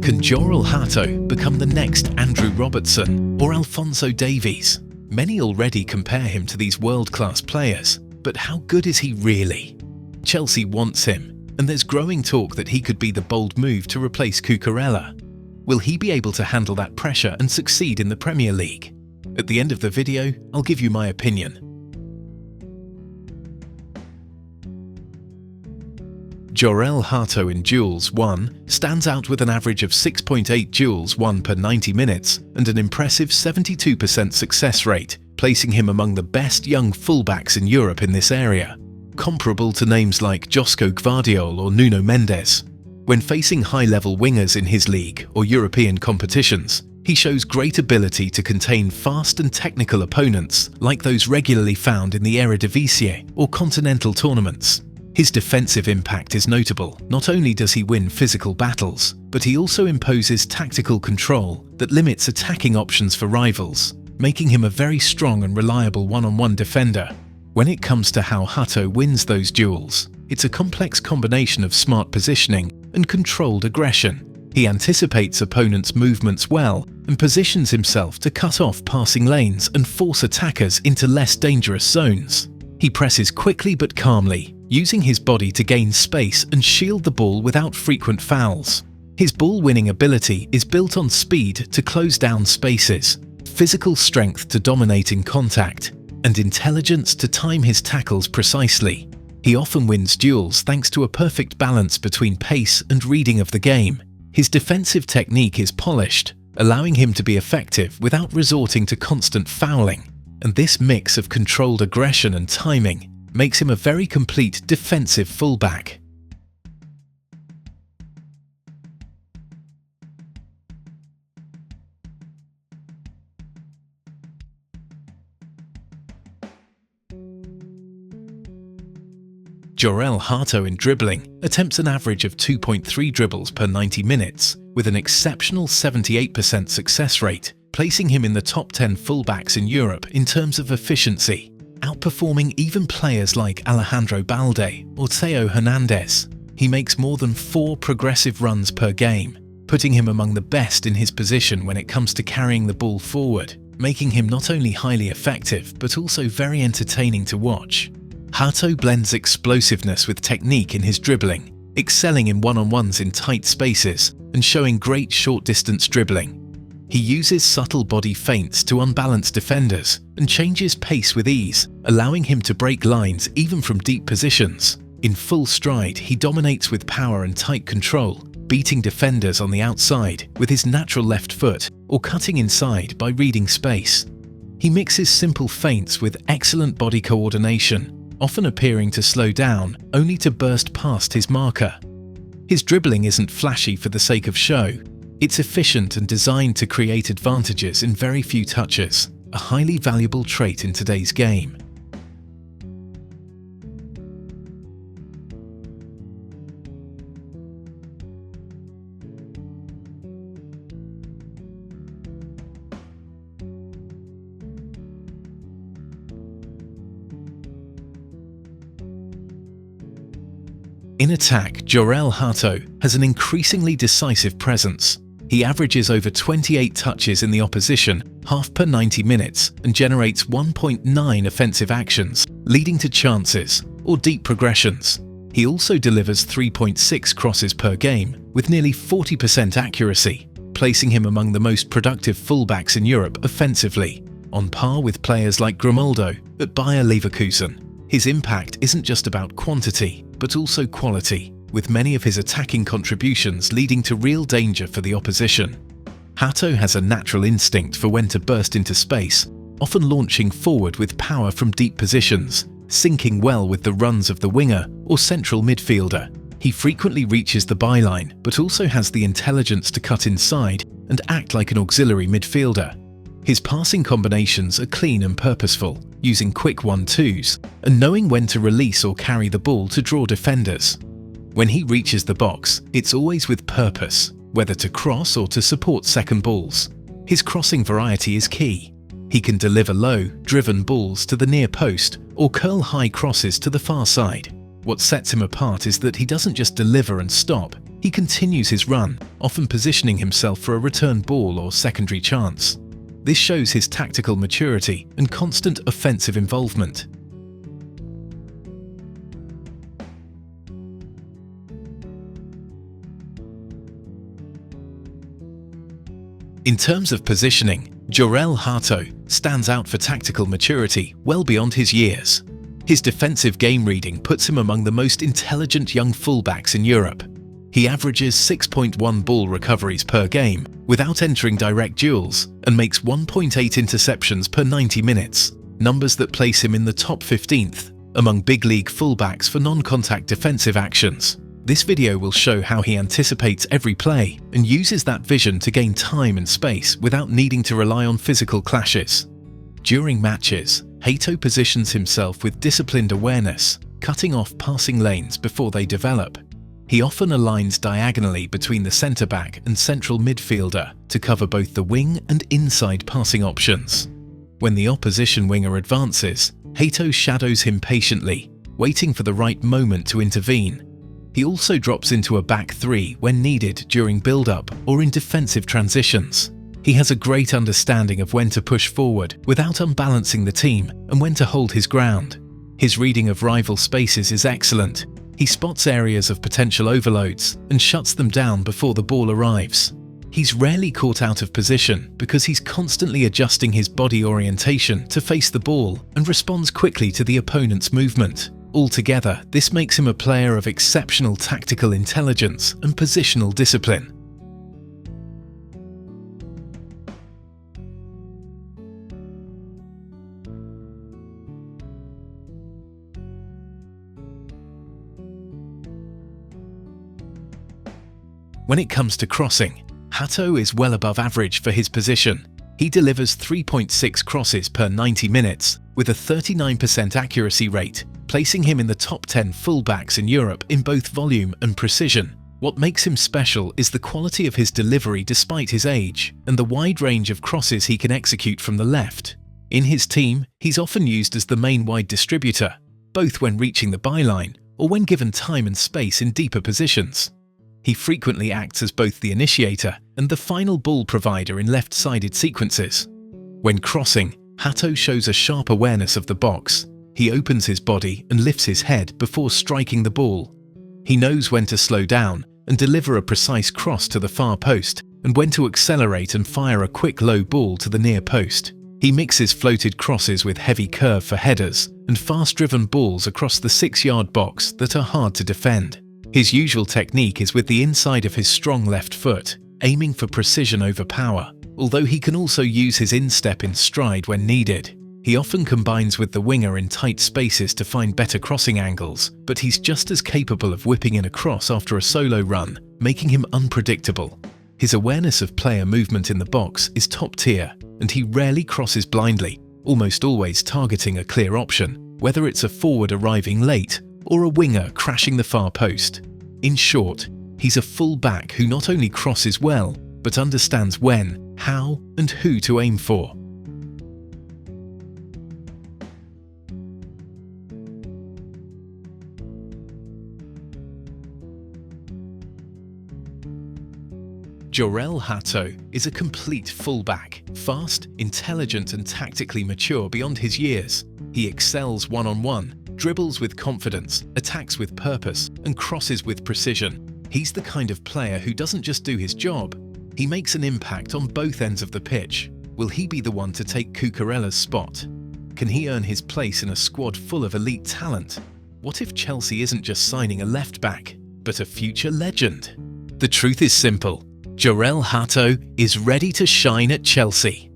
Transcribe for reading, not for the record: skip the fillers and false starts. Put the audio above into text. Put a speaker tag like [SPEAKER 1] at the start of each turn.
[SPEAKER 1] Can Jorrel Hato become the next Andrew Robertson or Alphonso Davies? Many already compare him to these world-class players, but how good is he really? Chelsea wants him, and there's growing talk that he could be the bold move to replace Cucurella. Will he be able to handle that pressure and succeed in the Premier League? At the end of the video, I'll give you my opinion. Jorrel Hato in duels won stands out with an average of 6.8 duels won per 90 minutes and an impressive 72% success rate, placing him among the best young fullbacks in Europe in this area, comparable to names like Josko Gvardiol or Nuno Mendes. When facing high-level wingers in his league or European competitions, he shows great ability to contain fast and technical opponents like those regularly found in the Eredivisie or continental tournaments. His defensive impact is notable. Not only does he win physical battles, but he also imposes tactical control that limits attacking options for rivals, making him a very strong and reliable one-on-one defender. When it comes to how Hato wins those duels, it's a complex combination of smart positioning and controlled aggression. He anticipates opponents' movements well and positions himself to cut off passing lanes and force attackers into less dangerous zones. He presses quickly but calmly, using his body to gain space and shield the ball without frequent fouls. His ball-winning ability is built on speed to close down spaces, physical strength to dominate in contact, and intelligence to time his tackles precisely. He often wins duels thanks to a perfect balance between pace and reading of the game. His defensive technique is polished, allowing him to be effective without resorting to constant fouling. And this mix of controlled aggression and timing makes him a very complete defensive fullback. Jorrel Hato in dribbling attempts an average of 2.3 dribbles per 90 minutes with an exceptional 78% success rate, placing him in the top 10 fullbacks in Europe in terms of efficiency, outperforming even players like Alejandro Balde or Theo Hernandez. He makes more than 4 progressive runs per game, putting him among the best in his position when it comes to carrying the ball forward, making him not only highly effective but also very entertaining to watch. Hato blends explosiveness with technique in his dribbling, excelling in one-on-ones in tight spaces and showing great short-distance dribbling. He uses subtle body feints to unbalance defenders and changes pace with ease, allowing him to break lines even from deep positions. In full stride, he dominates with power and tight control, beating defenders on the outside with his natural left foot or cutting inside by reading space. He mixes simple feints with excellent body coordination, often appearing to slow down only to burst past his marker. His dribbling isn't flashy for the sake of show. It's efficient and designed to create advantages in very few touches, a highly valuable trait in today's game. In attack, Jorrel Hato has an increasingly decisive presence. He averages over 28 touches in the opposition, half per 90 minutes, and generates 1.9 offensive actions, leading to chances or deep progressions. He also delivers 3.6 crosses per game, with nearly 40% accuracy, placing him among the most productive fullbacks in Europe offensively, on par with players like Grimaldo at Bayer Leverkusen. His impact isn't just about quantity, but also quality, with many of his attacking contributions leading to real danger for the opposition. Hato has a natural instinct for when to burst into space, often launching forward with power from deep positions, syncing well with the runs of the winger or central midfielder. He frequently reaches the byline, but also has the intelligence to cut inside and act like an auxiliary midfielder. His passing combinations are clean and purposeful, using quick 1-2s and knowing when to release or carry the ball to draw defenders. When he reaches the box, it's always with purpose, whether to cross or to support second balls. His crossing variety is key. He can deliver low, driven balls to the near post or curl high crosses to the far side. What sets him apart is that he doesn't just deliver and stop, He continues his run, often positioning himself for a return ball or secondary chance. This shows his tactical maturity and constant offensive involvement. In terms of positioning, Jorrel Hato stands out for tactical maturity well beyond his years. His defensive game reading puts him among the most intelligent young fullbacks in Europe. He averages 6.1 ball recoveries per game without entering direct duels and makes 1.8 interceptions per 90 minutes, numbers that place him in the top 15th among big league fullbacks for non-contact defensive actions. This video will show how he anticipates every play and uses that vision to gain time and space without needing to rely on physical clashes. During matches, Hato positions himself with disciplined awareness, cutting off passing lanes before they develop. He often aligns diagonally between the centre-back and central midfielder to cover both the wing and inside passing options. When the opposition winger advances, Hato shadows him patiently, waiting for the right moment to intervene. He also drops into a back three when needed during build-up or in defensive transitions. He has a great understanding of when to push forward without unbalancing the team and when to hold his ground. His reading of rival spaces is excellent. He spots areas of potential overloads and shuts them down before the ball arrives. He's rarely caught out of position because he's constantly adjusting his body orientation to face the ball and responds quickly to the opponent's movement. Altogether, this makes him a player of exceptional tactical intelligence and positional discipline. When it comes to crossing, Hato is well above average for his position. He delivers 3.6 crosses per 90 minutes with a 39% accuracy rate, placing him in the top 10 fullbacks in Europe in both volume and precision. What makes him special is the quality of his delivery despite his age and the wide range of crosses he can execute from the left. In his team, he's often used as the main wide distributor, both when reaching the byline or when given time and space in deeper positions. He frequently acts as both the initiator and the final ball provider in left-sided sequences. When crossing, Hato shows a sharp awareness of the box. He opens his body and lifts his head before striking the ball. He knows when to slow down and deliver a precise cross to the far post and when to accelerate and fire a quick low ball to the near post. He mixes floated crosses with heavy curve for headers and fast-driven balls across the 6-yard box that are hard to defend. His usual technique is with the inside of his strong left foot, aiming for precision over power, although he can also use his instep in stride when needed. He often combines with the winger in tight spaces to find better crossing angles, but he's just as capable of whipping in a cross after a solo run, making him unpredictable. His awareness of player movement in the box is top tier, and he rarely crosses blindly, almost always targeting a clear option, whether it's a forward arriving late or a winger crashing the far post. In short, he's a full-back who not only crosses well, but understands when, how, and who to aim for. Jorrel Hato is a complete fullback, fast, intelligent and tactically mature beyond his years. He excels one-on-one, dribbles with confidence, attacks with purpose, and crosses with precision. He's the kind of player who doesn't just do his job, he makes an impact on both ends of the pitch. Will he be the one to take CUCURELLA'S spot? Can he earn his place in a squad full of elite talent? What if Chelsea isn't just signing a left-back, but a future legend? The truth is simple. Jorrel Hato is ready to shine at Chelsea.